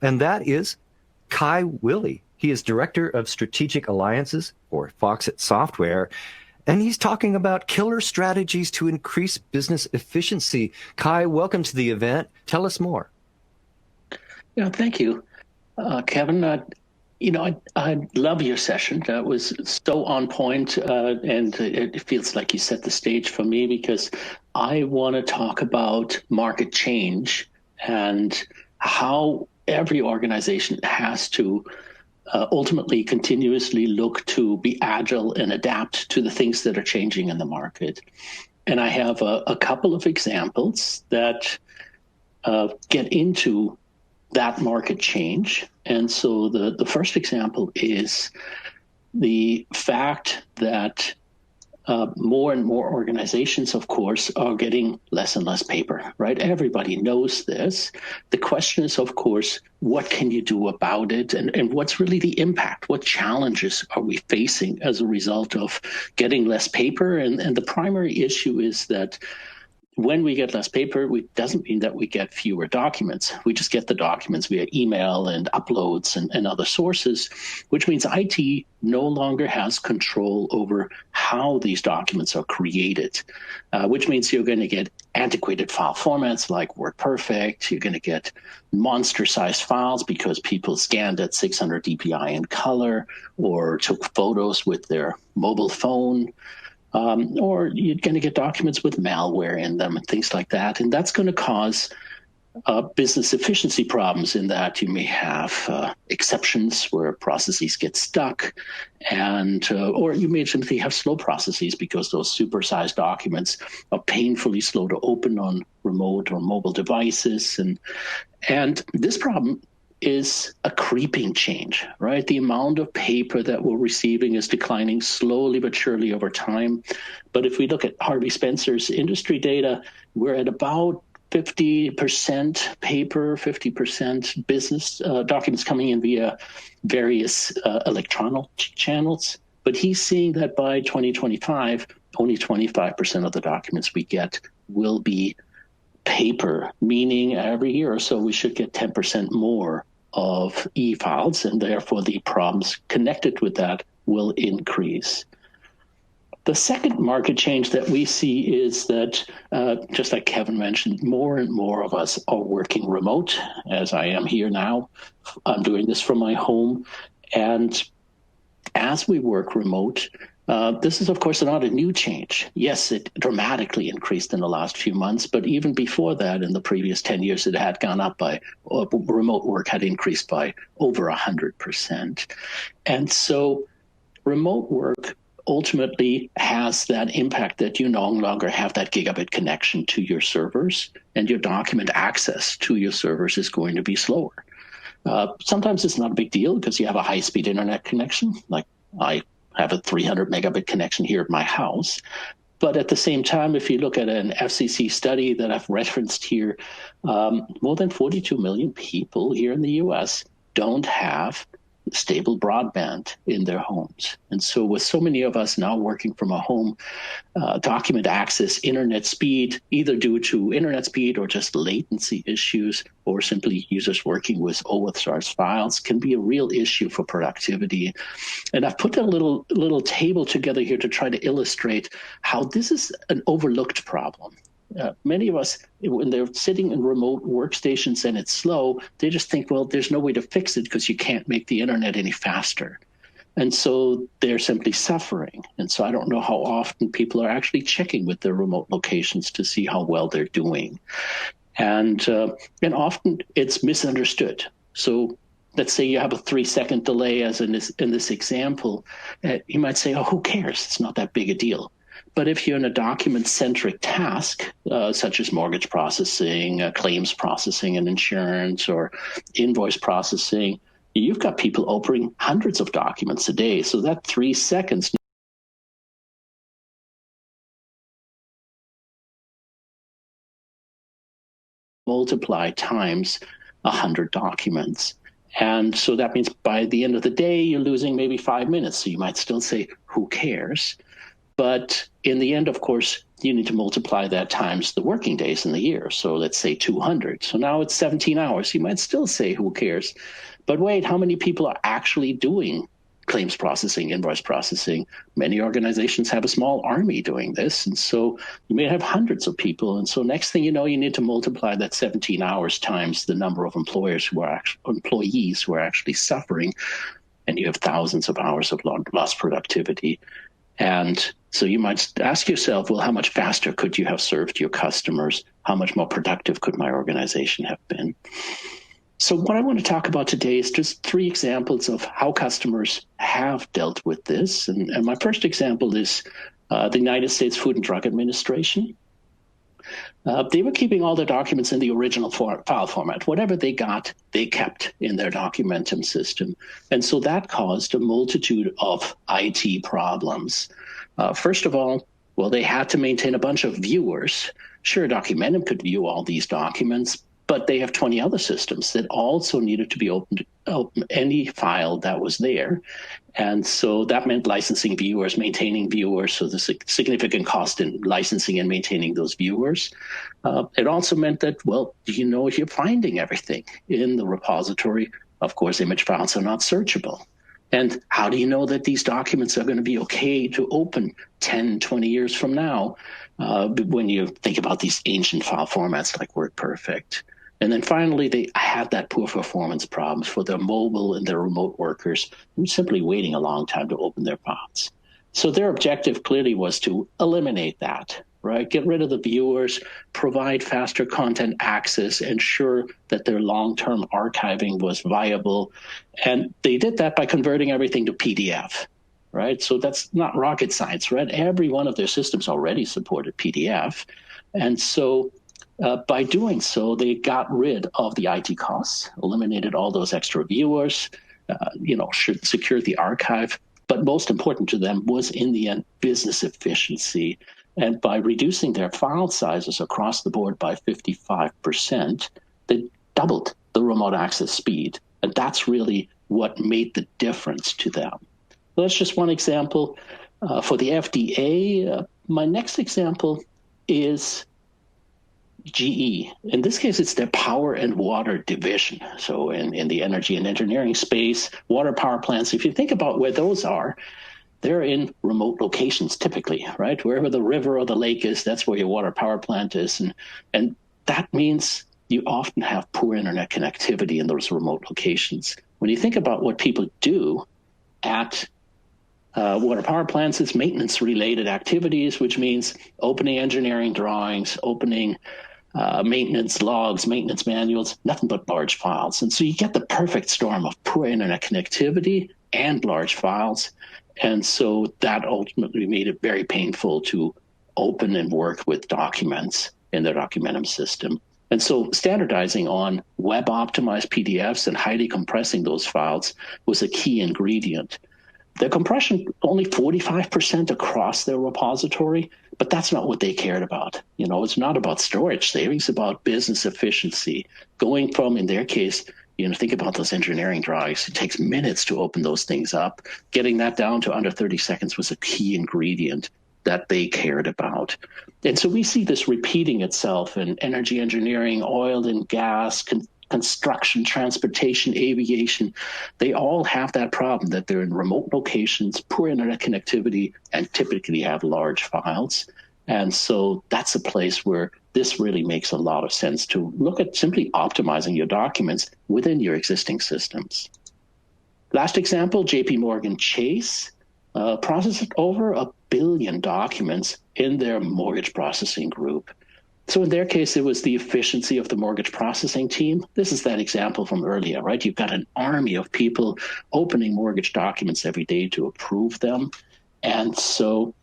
And that is Kai Wille. He is Director of Strategic Alliances for Foxit Software, and he's talking about killer strategies to increase business efficiency. Kai, welcome to the event. Tell us more. Yeah, thank you, Kevin. I love your session. That was so on point, and it feels like you set the stage for me because I want to talk about market change and how every organization has to ultimately continuously look to be agile and adapt to the things that are changing in the market. And I have a couple of examples that get into that market change. And so the first example is the fact that more and more organizations, of course, are getting less and less paper, right? Everybody knows this. The question is, of course, what can you do about it? And what's really the impact? What challenges are we facing as a result of getting less paper? And the primary issue is that when we get less paper, it doesn't mean that we get fewer documents. We just get the documents via email and uploads and other sources, which means IT no longer has control over how these documents are created, which means you're going to get antiquated file formats like WordPerfect. You're going to get monster-sized files because people scanned at 600 dpi in color or took photos with their mobile phone. Or you're going to get documents with malware in them and things like that. And that's going to cause business efficiency problems in that you may have exceptions where processes get stuck, and or you may simply have slow processes because those supersized documents are painfully slow to open on remote or mobile devices. And this problem is a creeping change, right? The amount of paper that we're receiving is declining slowly but surely over time. But if we look at Harvey Spencer's industry data, we're at about 50% paper, 50% business documents coming in via various electronic channels. But he's seeing that by 2025, only 25% of the documents we get will be paper, meaning every year or so we should get 10% more of e-files, and therefore the problems connected with that will increase. The second market change that we see is that, just like Kevin mentioned, more and more of us are working remote, as I am here now. I'm doing this from my home. And as we work remote, this is, of course, not a new change. Yes, it dramatically increased in the last few months, but even before that, in the previous 10 years, it had gone up by, remote work had increased by over 100%. And so remote work ultimately has that impact that you no longer have that gigabit connection to your servers, and your document access to your servers is going to be slower. Sometimes it's not a big deal because you have a high-speed internet connection, like I have a 300 megabit connection here at my house. But at the same time, if you look at an FCC study that I've referenced here, more than 42 million people here in the US don't have stable broadband in their homes. And so with so many of us now working from a home, document access, internet speed, either due to internet speed or just latency issues, or simply users working with overcharged files, can be a real issue for productivity. And I've put a little table together here to try to illustrate how this is an overlooked problem. Many of us, when they're sitting in remote workstations and it's slow, they just think, well, there's no way to fix it because you can't make the internet any faster. And so they're simply suffering. And so I don't know how often people are actually checking with their remote locations to see how well they're doing. And often it's misunderstood. So let's say you have a 3-second delay, as in this example, you might say, oh, who cares? It's not that big a deal. But if you're in a document-centric task, such as mortgage processing, claims processing and insurance, or invoice processing, you've got people opening hundreds of documents a day. So that 3 seconds multiply times 100 documents. And so that means by the end of the day, you're losing maybe 5 minutes. So you might still say, who cares? But in the end, of course, you need to multiply that times the working days in the year. So let's say 200. So now it's 17 hours. You might still say, who cares? But wait, how many people are actually doing claims processing, invoice processing? Many organizations have a small army doing this. And so you may have hundreds of people. And so next thing you know, you need to multiply that 17 hours times the number of employees who are actually suffering. And you have thousands of hours of lost productivity. And so you might ask yourself, well, how much faster could you have served your customers? How much more productive could my organization have been? So what I want to talk about today is just 3 examples of how customers have dealt with this. And my first example is the United States Food and Drug Administration. They were keeping all their documents in the original file format. Whatever they got, they kept in their Documentum system. And so that caused a multitude of IT problems. First of all, well, they had to maintain a bunch of viewers. Sure, Documentum could view all these documents, but they have 20 other systems that also needed to be open to open any file that was there. And so that meant licensing viewers, maintaining viewers. So there's a significant cost in licensing and maintaining those viewers. It also meant that, well, you know, if you're finding everything in the repository, of course, image files are not searchable. And how do you know that these documents are going to be okay to open 10, 20 years from now when you think about these ancient file formats like WordPerfect? And then finally, they had that poor performance problems for their mobile and their remote workers who were simply waiting a long time to open their files. So their objective clearly was to eliminate that, right? Get rid of the viewers, provide faster content access, ensure that their long-term archiving was viable. And they did that by converting everything to PDF, right? So that's not rocket science, right? Every one of their systems already supported PDF. And so by doing so, they got rid of the IT costs, eliminated all those extra viewers, should secure the archive. But most important to them was, in the end, business efficiency. And by reducing their file sizes across the board by 55%, they doubled the remote access speed. And that's really what made the difference to them. So that's just one example. For the FDA, my next example is GE. In this case, it's their power and water division. So in the energy and engineering space, water power plants, if you think about where those are, they're in remote locations typically, right? Wherever the river or the lake is, that's where your water power plant is. And that means you often have poor internet connectivity in those remote locations. When you think about what people do at water power plants, it's maintenance-related activities, which means opening engineering drawings, opening maintenance logs, maintenance manuals, nothing but large files. And so you get the perfect storm of poor internet connectivity and large files. And so that ultimately made it very painful to open and work with documents in their Documentum system. And so standardizing on web-optimized PDFs and highly compressing those files was a key ingredient. Their compression, only 45% across their repository, but that's not what they cared about. You know, it's not about storage savings, about business efficiency. Going from, in their case, think about those engineering drawings. It takes minutes to open those things up. Getting that down to under 30 seconds was a key ingredient that they cared about. And so we see this repeating itself in energy engineering, oil and gas, construction, transportation, aviation. They all have that problem that they're in remote locations, poor internet connectivity, and typically have large files. And so that's a place where this really makes a lot of sense to look at simply optimizing your documents within your existing systems. Last example, JP Morgan Chase processed over 1 billion documents in their mortgage processing group. So in their case, it was the efficiency of the mortgage processing team. This is that example from earlier, right? You've got an army of people opening mortgage documents every day to approve them. And so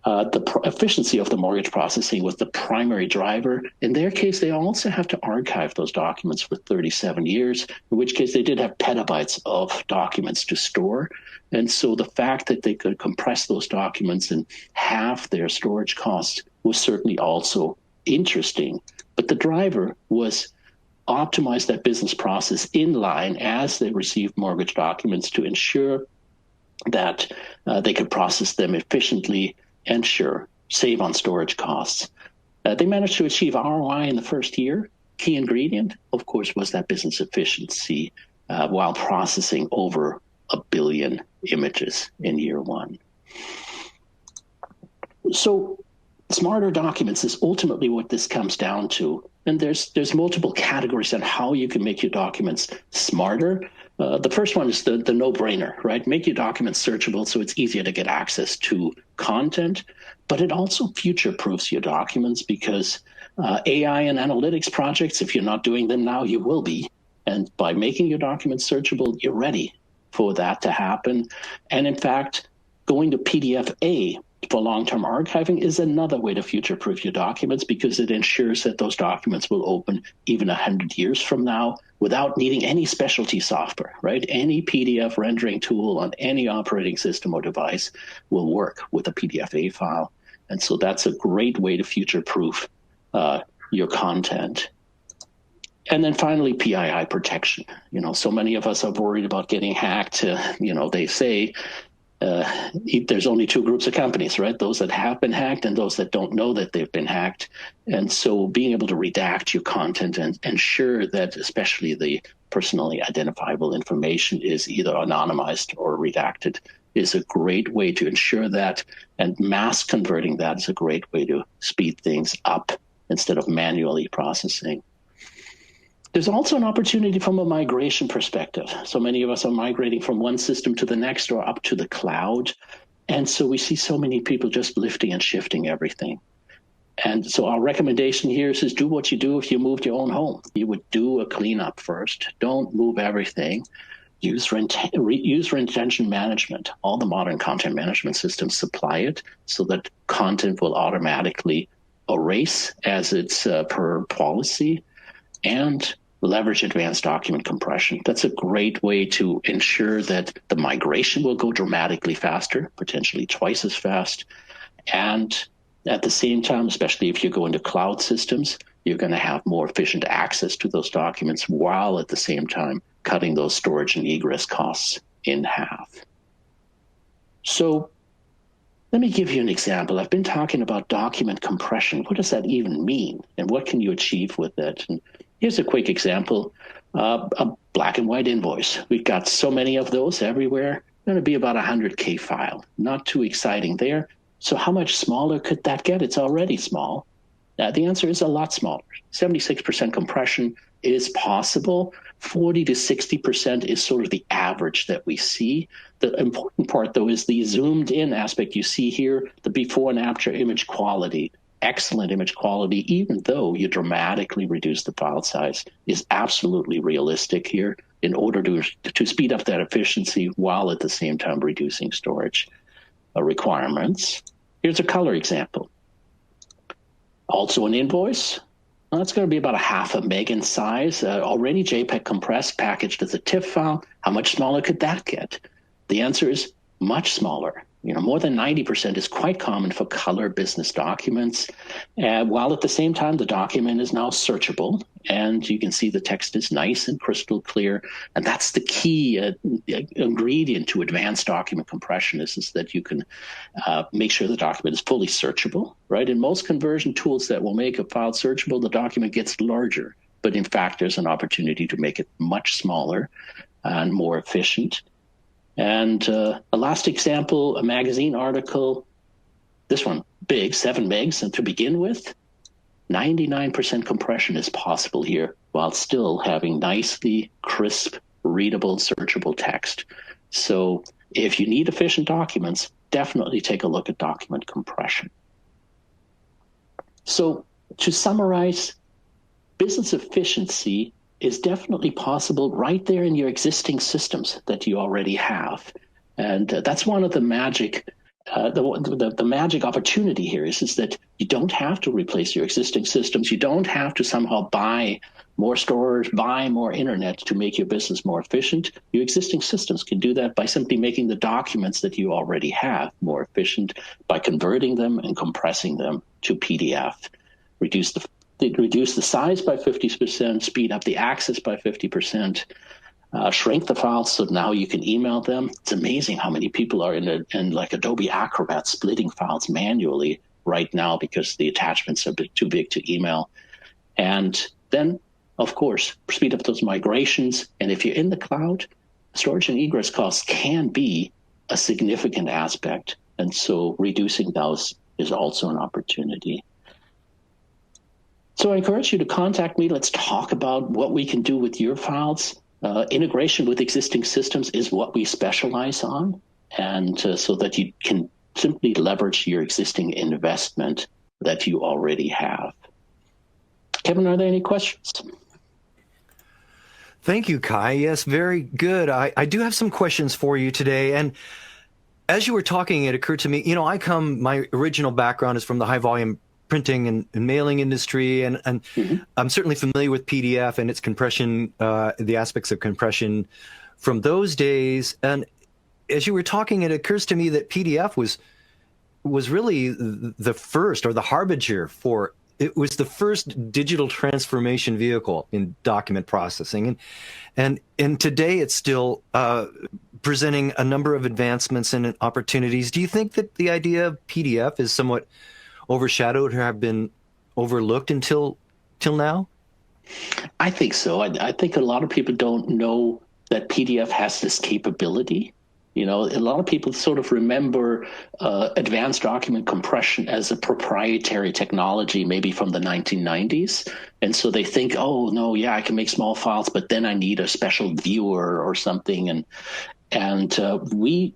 the efficiency of the mortgage processing was the primary driver. In their case, they also have to archive those documents for 37 years, in which case they did have petabytes of documents to store. And so the fact that they could compress those documents and halve their storage costs was certainly also interesting. But the driver was optimize that business process in line as they received mortgage documents to ensure that they could process them efficiently and sure, save on storage costs. They managed to achieve ROI in the first year. Key ingredient, of course, was that business efficiency while processing over 1 billion images in year one. So smarter documents is ultimately what this comes down to. And there's multiple categories on how you can make your documents smarter. The first one is the no-brainer, right? Make your documents searchable so it's easier to get access to content, but it also future-proofs your documents because AI and analytics projects, if you're not doing them now, you will be. And by making your documents searchable, you're ready for that to happen. And in fact, going to PDF-A for long-term archiving is another way to future-proof your documents because it ensures that those documents will open even 100 years from now without needing any specialty software, right? Any PDF rendering tool on any operating system or device will work with a PDF-A file. And so that's a great way to future-proof your content. And then finally, PII protection. So many of us are worried about getting hacked. They say there's only two groups of companies, right? Those that have been hacked and those that don't know that they've been hacked. And so being able to redact your content and ensure that especially the personally identifiable information is either anonymized or redacted is a great way to ensure that. And mass converting that is a great way to speed things up instead of manually processing. There's also an opportunity from a migration perspective. So many of us are migrating from one system to the next or up to the cloud. And so we see so many people just lifting and shifting everything. And so our recommendation here is do what you do if you moved your own home. You would do a cleanup first. Don't move everything. Use retention management. All the modern content management systems supply it so that content will automatically erase as it's per policy. And leverage advanced document compression. That's a great way to ensure that the migration will go dramatically faster, potentially twice as fast. And at the same time, especially if you go into cloud systems, you're going to have more efficient access to those documents while at the same time cutting those storage and egress costs in half. So let me give you an example. I've been talking about document compression. What does that even mean? And what can you achieve with it? And here's a quick example, a black and white invoice. We've got so many of those everywhere. Going to be about a 100K file. Not too exciting there. So how much smaller could that get? It's already small. The answer is a lot smaller. 76% compression is possible. 40 to 60% is sort of the average that we see. The important part, though, is the zoomed in aspect you see here, the before and after image quality. Excellent image quality, even though you dramatically reduce the file size, is absolutely realistic here in order to speed up that efficiency while at the same time reducing storage requirements. Here's a color example. Also an invoice. Well, that's going to be about a 0.5 meg in size, already JPEG compressed, packaged as a TIFF file. How much smaller could that get? The answer is much smaller. More than 90% is quite common for color business documents, while at the same time, the document is now searchable, and you can see the text is nice and crystal clear. And that's the key ingredient to advanced document compression is that you can make sure the document is fully searchable, right? In most conversion tools that will make a file searchable, the document gets larger, but in fact, there's an opportunity to make it much smaller and more efficient. And a last example, a magazine article, this one, big, 7 megs, and to begin with, 99% compression is possible here while still having nicely crisp, readable, searchable text. So if you need efficient documents, definitely take a look at document compression. So to summarize, business efficiency is definitely possible right there in your existing systems that you already have. And that's one of the magic, the magic opportunity here is that you don't have to replace your existing systems. You don't have to somehow buy more storage, buy more internet to make your business more efficient. Your existing systems can do that by simply making the documents that you already have more efficient by converting them and compressing them to PDF. Reduce the size by 50%, speed up the access by 50%, shrink the files so now you can email them. It's amazing how many people are in like Adobe Acrobat splitting files manually right now because the attachments are too big to email. And then, of course, speed up those migrations. And if you're in the cloud, storage and egress costs can be a significant aspect. And so reducing those is also an opportunity. So I encourage you to contact me. Let's talk about what we can do with your files. Integration with existing systems is what we specialize on, and so that you can simply leverage your existing investment that you already have. Kevin, are there any questions? Thank you, Kai. Yes, very good. I do have some questions for you today. And as you were talking, it occurred to me, my original background is from the high volume printing and mailing industry, and I'm certainly familiar with PDF and its compression, the aspects of compression from those days. And as you were talking, it occurs to me that PDF was really the first, or the harbinger for, it was the first digital transformation vehicle in document processing. And today it's still presenting a number of advancements and opportunities. Do you think that the idea of PDF is somewhat overshadowed or have been overlooked till now? I think so. I think a lot of people don't know that PDF has this capability. A lot of people sort of remember advanced document compression as a proprietary technology, maybe from the 1990s. And so they think, oh, no, yeah, I can make small files, but then I need a special viewer or something. And we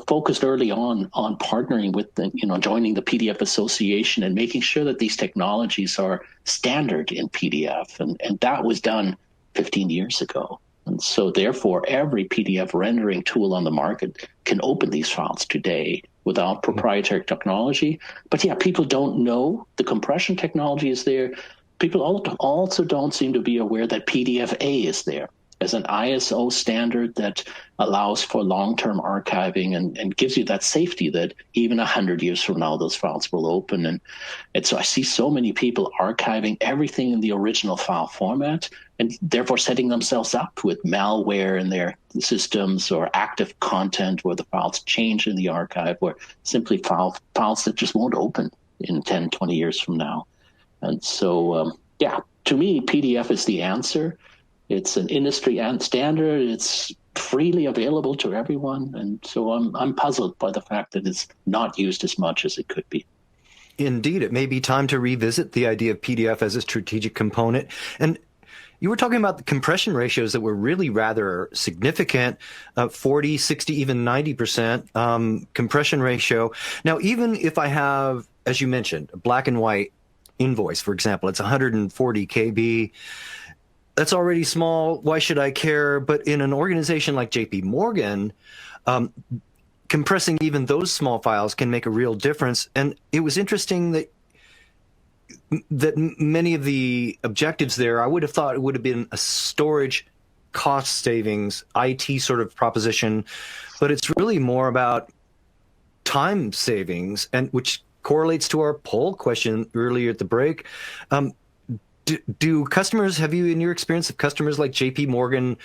focused early on partnering with joining the PDF Association and making sure that these technologies are standard in PDF. And that was done 15 years ago. And so therefore, every PDF rendering tool on the market can open these files today without proprietary technology. But yeah, people don't know the compression technology is there. People also don't seem to be aware that PDF-A is there as an ISO standard that allows for long-term archiving and gives you that safety that even 100 years from now, those files will open. And so I see so many people archiving everything in the original file format and therefore setting themselves up with malware in their systems or active content where the files change in the archive, or simply files that just won't open in 10, 20 years from now. And so, to me, PDF is the answer. It's an industry standard. It's freely available to everyone. And so I'm puzzled by the fact that it's not used as much as it could be. Indeed, it may be time to revisit the idea of PDF as a strategic component. And you were talking about the compression ratios that were really rather significant, 40, 60, even 90% compression ratio. Now, even if I have, as you mentioned, a black and white invoice, for example, it's 140 KB, that's already small. Why should I care? But in an organization like JP Morgan, compressing even those small files can make a real difference. And it was interesting that many of the objectives there, I would have thought it would have been a storage cost savings, IT sort of proposition, but it's really more about time savings, and which correlates to our poll question earlier at the break. Do customers, have you, in your experience of customers like JP Morgan,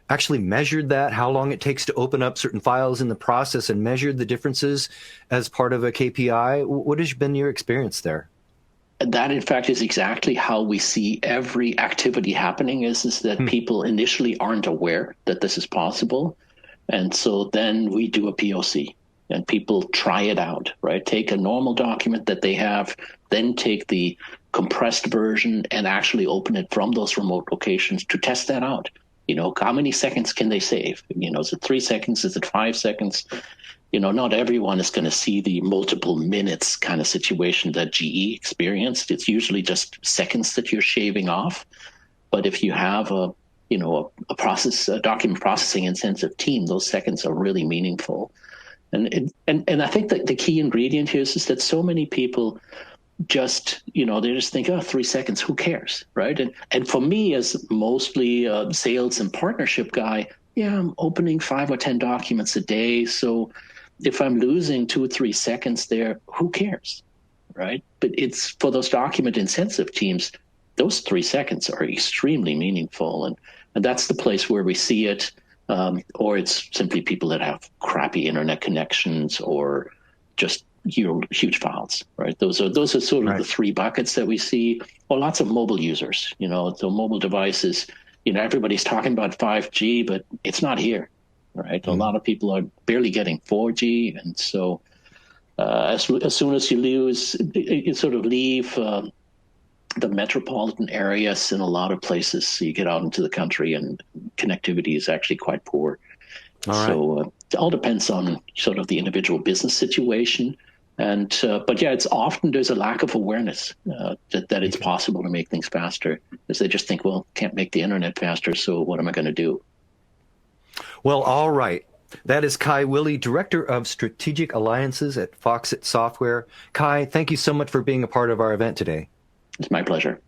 actually measured that, how long it takes to open up certain files in the process, and measured the differences as part of a KPI? What has been your experience there? That, in fact, is exactly how we see every activity happening, is that people initially aren't aware that this is possible. And so then we do a POC and people try it out, right? Take a normal document that they have, then take the compressed version and actually open it from those remote locations to test that out. How many seconds can they save? Is it 3 seconds? Is it 5 seconds? Not everyone is going to see the multiple minutes kind of situation that GE experienced. It's usually just seconds that you're shaving off. But if you have a document processing intensive team, those seconds are really meaningful. And I think that the key ingredient here is that so many people just, they just think, 3 seconds, who cares, right? And for me, as mostly a sales and partnership guy, I'm opening 5 or 10 documents a day. So if I'm losing 2 or 3 seconds there, who cares, right? But it's for those document intensive teams, those 3 seconds are extremely meaningful. And that's the place where we see it, or it's simply people that have crappy internet connections or just huge files, right? Those are sort of the three buckets that we see. Or lots of mobile users, the mobile devices. Everybody's talking about 5G, but it's not here, right? A lot of people are barely getting 4G, and so as soon as you sort of leave the metropolitan areas in a lot of places, so you get out into the country, and connectivity is actually quite poor. So it all depends on sort of the individual business situation. And but yeah, it's often there's a lack of awareness that it's possible to make things faster, because they just think, well, can't make the internet faster, so what am I going to do? Well, all right. That is Kai Wille, Director of Strategic Alliances at Foxit Software. Kai, thank you so much for being a part of our event today. It's my pleasure.